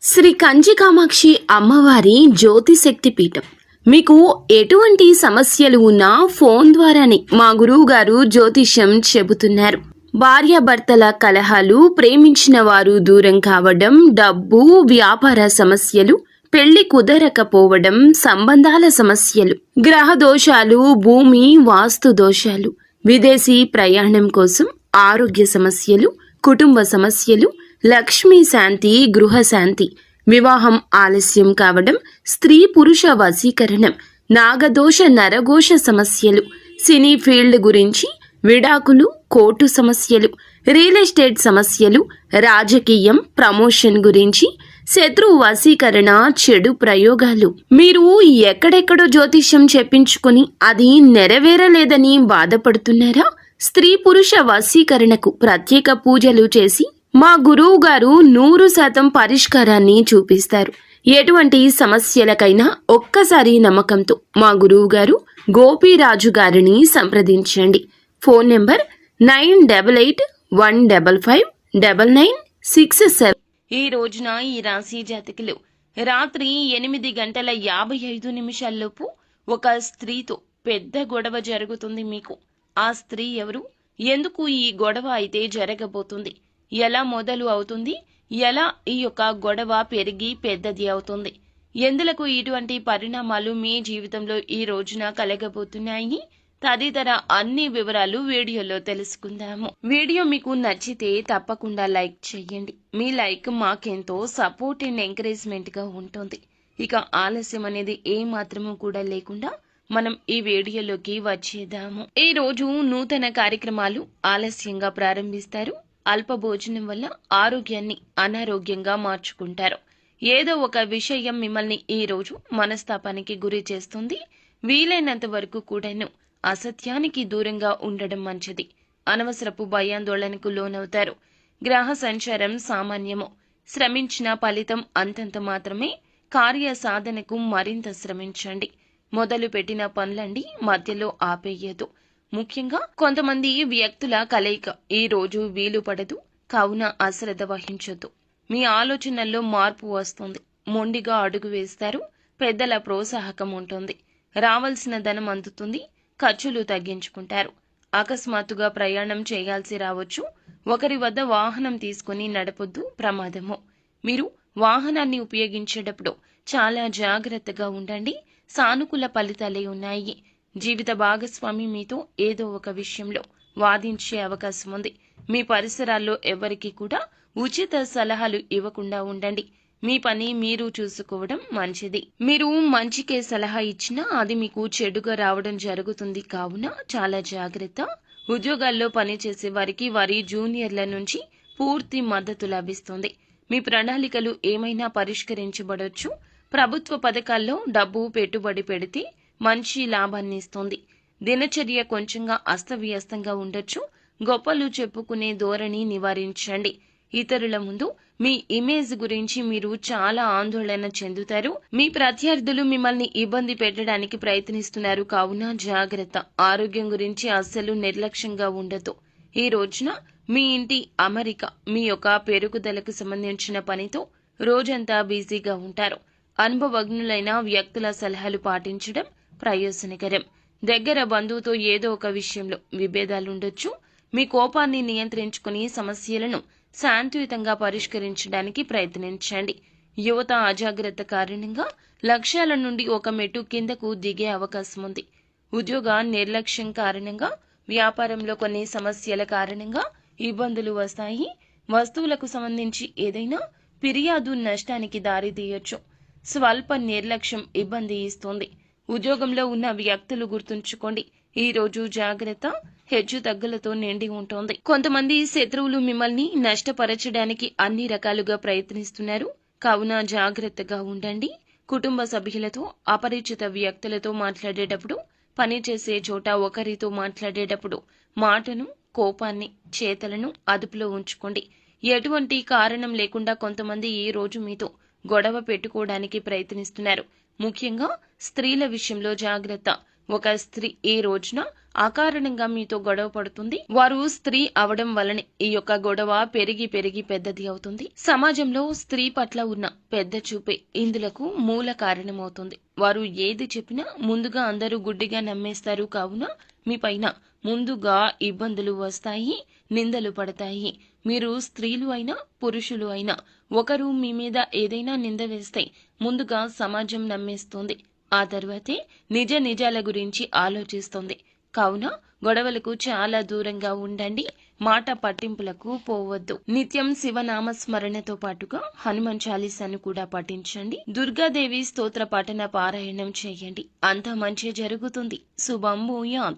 శ్రీ కంచి కామాక్షి అమ్మవారి జ్యోతిశక్తి పీఠం. మీకు ఎటువంటి సమస్యలు ఉన్నా ఫోన్ ద్వారానే మా గురువు గారు జ్యోతిష్యం చెబుతున్నారు. భార్యాభర్తల కలహాలు, ప్రేమించిన వారు దూరం కావడం, డబ్బు, వ్యాపార సమస్యలు, పెళ్లి కుదరకపోవడం, సంబంధాల సమస్యలు, గ్రహ దోషాలు, భూమి వాస్తు దోషాలు, విదేశీ ప్రయాణం కోసం, ఆరోగ్య సమస్యలు, కుటుంబ సమస్యలు, లక్ష్మీ శాంతి, గృహ శాంతి, వివాహం ఆలస్యం కావడం, స్త్రీ పురుష వశీకరణం, నాగదోష నరఘోష సమస్యలు, సినీ ఫీల్డ్ గురించి, విడాకులు, కోర్టు సమస్యలు, రియల్ ఎస్టేట్ సమస్యలు, రాజకీయం, ప్రమోషన్ గురించి, శత్రు వశీకరణ, చెడు ప్రయోగాలు. మీరు ఎక్కడెక్కడో జ్యోతిష్యం చెప్పించుకుని అది నెరవేరలేదని బాధపడుతున్నారా? స్త్రీ పురుష వశీకరణకు ప్రత్యేక పూజలు చేసి మా గురువు గారు 100% పరిష్కారాన్ని చూపిస్తారు. ఎటువంటి సమస్యలకైనా ఒక్కసారి నమ్మకంతో మా గురువు గారు గోపీరాజు గారిని సంప్రదించండి. Phone number 9815559967. ఈ రోజున ఈ రాశి జాతకులు రాత్రి 8:55 ఒక స్త్రీతో పెద్ద గొడవ జరుగుతుంది. మీకు ఆ స్త్రీ ఎవరు, ఎందుకు ఈ గొడవ అయితే జరగబోతుంది, ఎలా మొదలు అవుతుంది, ఎలా ఈ యొక్క గొడవ పెరిగి పెద్దది అవుతుంది, ఎందులకు ఇటువంటి పరిణామాలు మీ జీవితంలో ఈ రోజున కలగబోతున్నాయి, తదితర అన్ని వివరాలు వీడియోలో తెలుసుకుందాము. వీడియో మీకు నచ్చితే తప్పకుండా లైక్ చేయండి. మీ లైక్ మాకెంతో సపోర్ట్ అండ్ ఎంకరేజ్మెంట్ గా ఉంటుంది. ఇక ఆలస్యం అనేది ఏ మాత్రము కూడా లేకుండా మనం ఈ వీడియోలోకి వచ్చేద్దాము. ఈ రోజు నూతన కార్యక్రమాలు ఆలస్యంగా ప్రారంభిస్తారు. అల్ప భోజనం వల్ల ఆరోగ్యాన్ని అనారోగ్యంగా మార్చుకుంటారు. ఏదో ఒక విషయం మిమ్మల్ని ఈ రోజు మనస్తాపానికి గురి చేస్తుంది. వీలైనంత వరకు కూడాను అసత్యానికి దూరంగా ఉండడం మంచిది. అనవసరపు భయాందోళనకు లోనవుతారు. గ్రహ సంచారం సామాన్యము. శ్రమించిన ఫలితం అంతంత మాత్రమే. కార్య సాధనకు మరింత శ్రమించండి. మొదలు పెట్టిన పనులండి మధ్యలో ఆపేయదు. ముఖ్యంగా కొంతమంది వ్యక్తుల కలయిక ఈ రోజు వీలు పడదు, కావున అశ్రద్ధ వహించొద్దు. మీ ఆలోచనల్లో మార్పు వస్తుంది. మొండిగా అడుగు వేస్తారు. పెద్దల ప్రోత్సాహకం ఉంటుంది. రావాల్సిన ధనం అందుతుంది. ఖర్చులు తగ్గించుకుంటారు. అకస్మాత్తుగా ప్రయాణం చేయాల్సి రావచ్చు. ఒకరి వద్ద వాహనం తీసుకుని నడపొద్దు, ప్రమాదము. మీరు వాహనాన్ని ఉపయోగించేటప్పుడు చాలా జాగ్రత్తగా ఉండండి. సానుకూల ఫలితాలే ఉన్నాయి. జీవిత భాగస్వామి మీతో ఏదో ఒక విషయంలో వాదించే అవకాశం ఉంది. మీ పరిసరాల్లో ఎవరికి కూడా ఉచిత సలహాలు ఇవ్వకుండా ఉండండి. మీ పని మీరు చూసుకోవడం మంచిది. మీరు మంచికే సలహా ఇచ్చినా అది మీకు చెడుగా రావడం జరుగుతుంది, కావున చాలా జాగ్రత్త. ఉద్యోగాల్లో పనిచేసే వారికి వారి జూనియర్ల నుంచి పూర్తి మద్దతు లభిస్తుంది. మీ ప్రణాళికలు ఏమైనా పరిష్కరించబడొచ్చు. ప్రభుత్వ పథకాల్లో డబ్బు పెట్టుబడి పెడితే మంచి లాభాన్ని ఇస్తుంది. దినచర్య కొంచెంగా అస్తవ్యస్తంగా ఉండొచ్చు. గొప్పలు చెప్పుకునే ధోరణి నివారించండి. ఇతరుల ముందు మీ ఇమేజ్ గురించి మీరు చాలా ఆందోళన చెందుతారు. మీ ప్రత్యర్థులు మిమ్మల్ని ఇబ్బంది పెట్టడానికి ప్రయత్నిస్తున్నారు, కావున జాగ్రత్త. ఆరోగ్యం గురించి అస్సలు నిర్లక్ష్యంగా ఉండదు. ఈ రోజున మీ ఇంటి అమరిక, మీ యొక్క పెరుగుదలకు సంబంధించిన పనితో రోజంతా బిజీగా ఉంటారు. అనుభవజ్ఞులైన వ్యక్తుల సలహాలు పాటించడం ప్రయోజనకరం. దగ్గర బంధువుతో ఏదో ఒక విషయంలో విభేదాలుండొచ్చు. మీ కోపాన్ని నియంత్రించుకుని సమస్యలను శాంతియుతంగా పరిష్కరించడానికి ప్రయత్నించండి. యువత అజాగ్రత్త కారణంగా లక్ష్యాల నుండి ఒక మెట్టు కిందకు దిగే అవకాశం ఉంది. ఉద్యోగ నిర్లక్ష్యం కారణంగా, వ్యాపారంలో కొన్ని సమస్యల కారణంగా ఇబ్బందులు వస్తాయి. వస్తువులకు సంబంధించి ఏదైనా ఫిర్యాదు నష్టానికి దారితీయొచ్చు. స్వల్ప నిర్లక్ష్యం ఇబ్బంది ఇస్తుంది. ఉద్యోగంలో ఉన్న వ్యక్తులు గుర్తుంచుకోండి, ఈ రోజు జాగ్రత్త. హెచ్చు తగ్గులతో నిండి ఉంటుంది. కొంతమంది శత్రువులు మిమ్మల్ని నష్టపరచడానికి అన్ని రకాలుగా ప్రయత్నిస్తున్నారు, కావున జాగ్రత్తగా ఉండండి. కుటుంబ సభ్యులతో, అపరిచిత వ్యక్తులతో మాట్లాడేటప్పుడు, పనిచేసే చోట ఒకరితో మాట్లాడేటప్పుడు మాటను, కోపాన్ని, చేతలను అదుపులో ఉంచుకోండి. ఎటువంటి కారణం లేకుండా కొంతమంది ఈ రోజు మీతో గొడవ పెట్టుకోవడానికి ప్రయత్నిస్తున్నారు. ముఖ్యంగా స్త్రీల విషయంలో జాగ్రత్త. ఒక స్త్రీ ఈ రోజున అకారణంగా మీతో గొడవ పడుతుంది. వారు స్త్రీ అవడం వలనే ఈ యొక్క గొడవ పెరిగి పెరిగి పెద్దది అవుతుంది. సమాజంలో స్త్రీ పట్ల ఉన్న పెద్ద చూపే ఇందులకు మూల కారణమవుతుంది. వారు ఏది చెప్పినా ముందుగా అందరూ గుడ్డిగా నమ్మేస్తారు. కావున మీ పైన ముందుగా ఇబ్బందులు వస్తాయి, నిందలు పడతాయి. మీరు స్త్రీలు అయినా పురుషులు అయినా ఒకరు మీ మీద ఏదైనా నింద వేస్తే ముందుగా సమాజం నమ్మేస్తుంది. ఆ తర్వాతే నిజాల గురించి ఆలోచిస్తుంది. కావున గొడవలకు చాలా దూరంగా ఉండండి. మాట పట్టింపులకు పోవద్దు. నిత్యం శివనామ స్మరణతో పాటుగా హనుమాన్ చాలీసాను కూడా పఠించండి. దుర్గాదేవి స్తోత్ర పఠన పారాయణం చేయండి. అంతా మంచి జరుగుతుంది. శుభం భూయాత్.